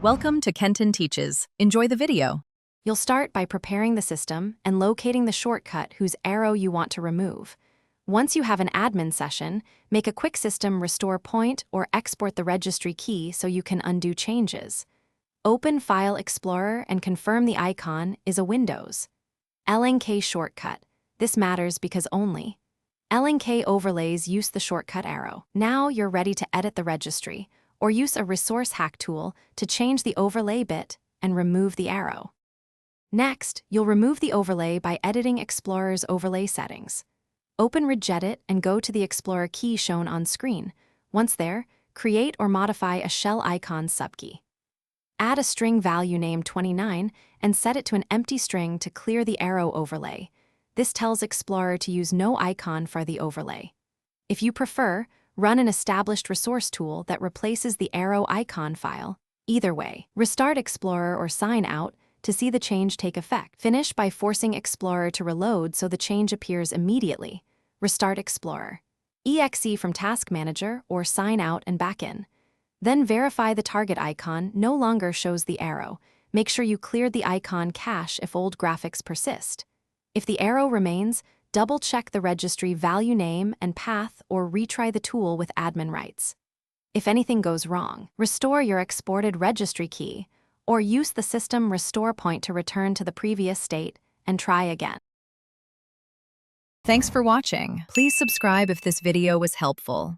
Welcome to Kenton Teaches. Enjoy the video. You'll start by preparing the system and locating the shortcut whose arrow you want to remove. Once you have an admin session, make a quick system restore point or export the registry key so you can undo changes. Open File Explorer and confirm the icon is a Windows. LNK shortcut. This matters because only LNK overlays use the shortcut arrow. Now you're ready to edit the registry, or use a resource hack tool to change the overlay bit and remove the arrow. Next, you'll remove the overlay by editing Explorer's overlay settings. Open Regedit and go to the Explorer key shown on screen. Once there, create or modify a shell icon subkey. Add a string value named 29 and set it to an empty string to clear the arrow overlay. This tells Explorer to use no icon for the overlay. If you prefer, run an established resource tool that replaces the arrow icon file. Either way, restart Explorer or sign out to see the change take effect. Finish by forcing Explorer to reload so the change appears immediately. Restart Explorer. EXE from Task Manager or sign out and back in. Then verify the target icon no longer shows the arrow. Make sure you cleared the icon cache if old graphics persist. If the arrow remains, double-check the registry value name and path or retry the tool with admin rights. If anything goes wrong, restore your exported registry key or use the system restore point to return to the previous state and try again. Thanks for watching. Please subscribe if this video was helpful.